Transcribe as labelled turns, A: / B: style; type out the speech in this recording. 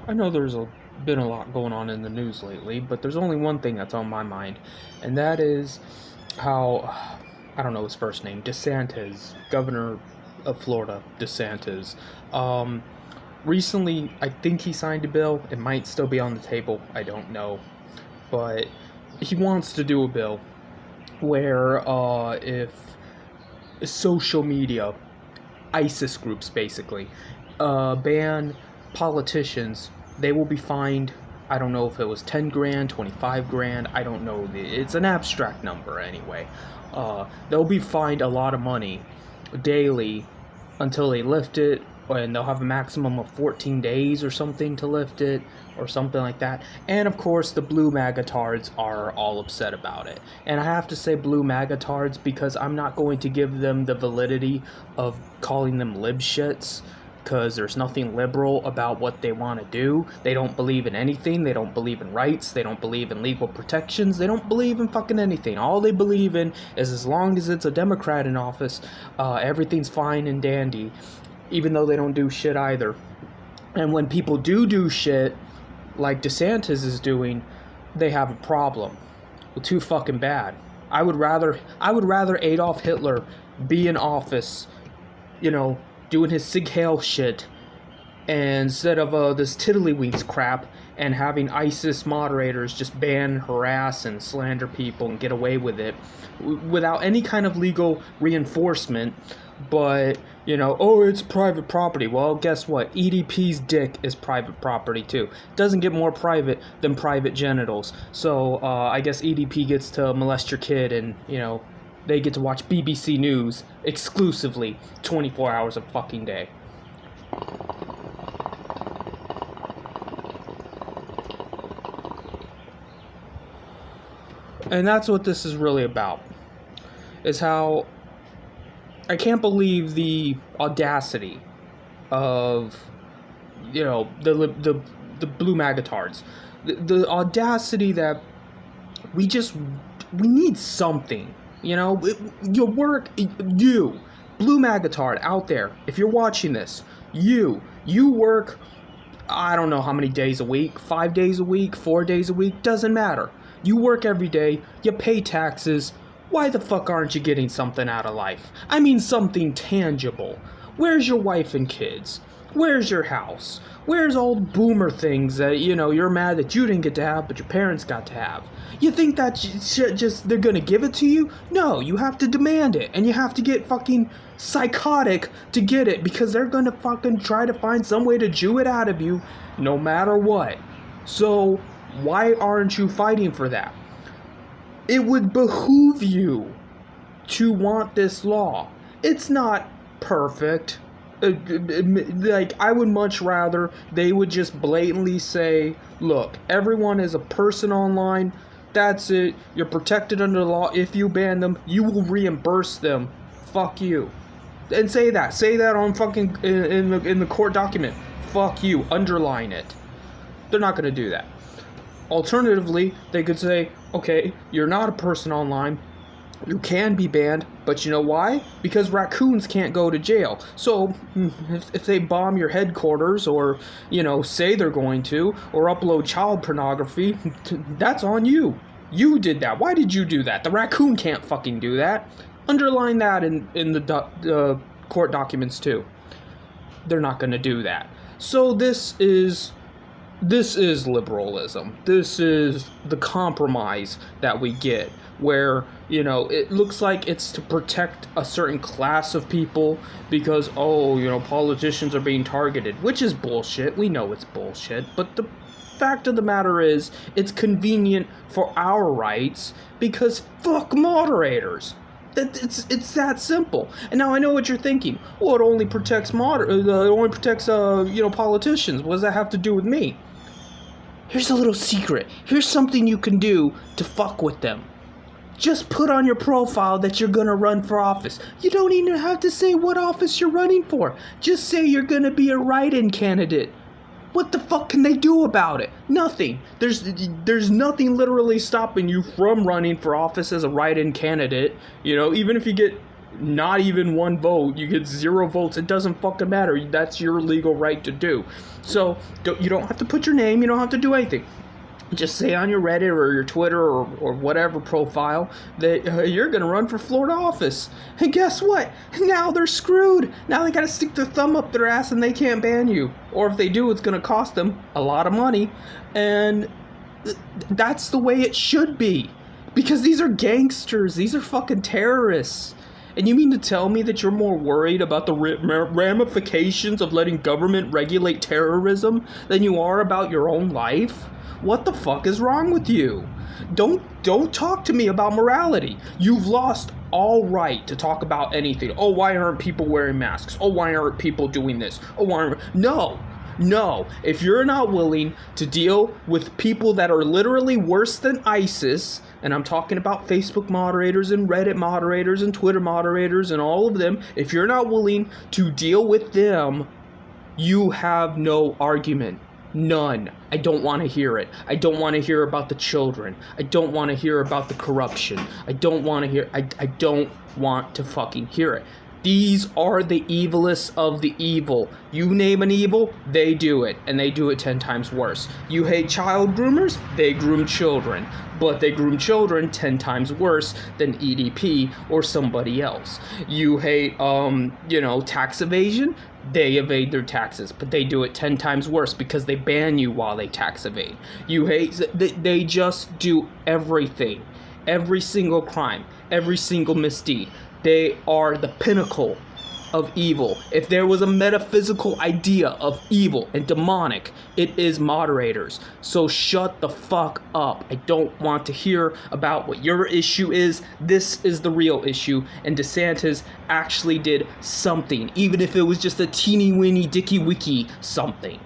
A: I know been a lot going on in the news lately, but there's only one thing that's on my mind, and that is how, I don't know his first name, DeSantis, governor of Florida, DeSantis. Um, Recently, I think he signed a bill. It might still be on the table. I don't know, but he wants to do a bill where if social media, ISIS groups basically, ban politicians, they will be fined. I don't know if it was 10 grand, 25 grand. I don't know. It's an abstract number anyway. They'll be fined a lot of money daily until they lift it, and they'll have a maximum of 14 days or something to lift it, or something like that. And of course, the blue magatards are all upset about it. And I have to say blue magatards because I'm not going to give them the validity of calling them libshits, because there's nothing liberal about what they want to do. They don't believe in anything. They don't believe in rights. They don't believe in legal protections. They don't believe in fucking anything. All they believe in is as long as it's a Democrat in office, everything's fine and dandy, even though they don't do shit either. And when people do shit, like DeSantis is doing, they have a problem. Well, too fucking bad. I would rather Adolf Hitler be in office, doing his Sig Heil shit, and instead of this tiddlywinks crap and having ISIS moderators just ban, harass, and slander people and get away with it without any kind of legal reinforcement. But, oh, it's private property. Well, guess what? EDP's dick is private property, too. Doesn't get more private than private genitals. So, I guess EDP gets to molest your kid and, they get to watch BBC News exclusively 24 hours a fucking day. And that's what this is really about. Is how I can't believe the audacity of, the blue magatards. The audacity that we need something. Your work, you, blue magatard out there, if you're watching this, you work, I don't know how many days a week, 5 days a week, 4 days a week, doesn't matter. You work every day, you pay taxes. Why the fuck aren't you getting something out of life? I mean something tangible. Where's your wife and kids? Where's your house? Where's old boomer things that, you're mad that you didn't get to have, but your parents got to have? You think that shit just, they're gonna give it to you? No, you have to demand it, and you have to get fucking psychotic to get it, because they're gonna fucking try to find some way to Jew it out of you, no matter what. So, why aren't you fighting for that? It would behoove you to want this law. It's not perfect. I would much rather they would just blatantly say, look, everyone is a person online. That's it. You're protected under the law. If you ban them, you will reimburse them. Fuck you. And say that. Say that on fucking in the court document. Fuck you. Underline it. They're not going to do that. Alternatively, they could say, okay, you're not a person online, you can be banned, but you know why? Because raccoons can't go to jail. So, if they bomb your headquarters, or, say they're going to, or upload child pornography, that's on you. You did that. Why did you do that? The raccoon can't fucking do that. Underline that in the court documents too. They're not going to do that. So this is liberalism. This is the compromise that we get, where, it looks like it's to protect a certain class of people because, politicians are being targeted, which is bullshit. We know it's bullshit, but the fact of the matter is, it's convenient for our rights because fuck moderators. It's that simple. And now I know what you're thinking. Well, it only protects politicians. What does that have to do with me? Here's a little secret. Here's something you can do to fuck with them. Just put on your profile that you're gonna run for office. You don't even have to say what office you're running for. Just say you're gonna be a write-in candidate. What the fuck can they do about it? Nothing. There's nothing literally stopping you from running for office as a write-in candidate. Even if you get not even one vote. You get 0 votes. It doesn't fucking matter. That's your legal right to do. So you don't have to put your name. You don't have to do anything. Just say on your Reddit or your Twitter or whatever profile that you're going to run for Florida office. And guess what? Now they're screwed. Now they got to stick their thumb up their ass and they can't ban you. Or if they do, it's going to cost them a lot of money. And that's the way it should be. Because these are gangsters. These are fucking terrorists. And you mean to tell me that you're more worried about the ramifications of letting government regulate terrorism than you are about your own life? What the fuck is wrong with you? Don't talk to me about morality. You've lost all right to talk about anything. Oh, why aren't people wearing masks? Oh, why aren't people doing this? Oh, why aren't... No. If you're not willing to deal with people that are literally worse than ISIS, and I'm talking about Facebook moderators and Reddit moderators and Twitter moderators and all of them, if you're not willing to deal with them, you have no argument. None. I don't want to hear it. I don't want to hear about the children. I don't want to hear about the corruption. I don't want to fucking hear it. These are the evilest of the evil. You name an evil, they do it, and they do it 10 times worse. You hate child groomers, they groom children, but they groom children 10 times worse than EDP or somebody else. You hate, tax evasion, they evade their taxes, but they do it 10 times worse because they ban you while they tax evade. You hate, they just do everything, every single crime, every single misdeed. They are the pinnacle of evil. If there was a metaphysical idea of evil and demonic, it is moderators. So shut the fuck up. I don't want to hear about what your issue is. This is the real issue. And DeSantis actually did something, even if it was just a teeny weeny dicky wiki something.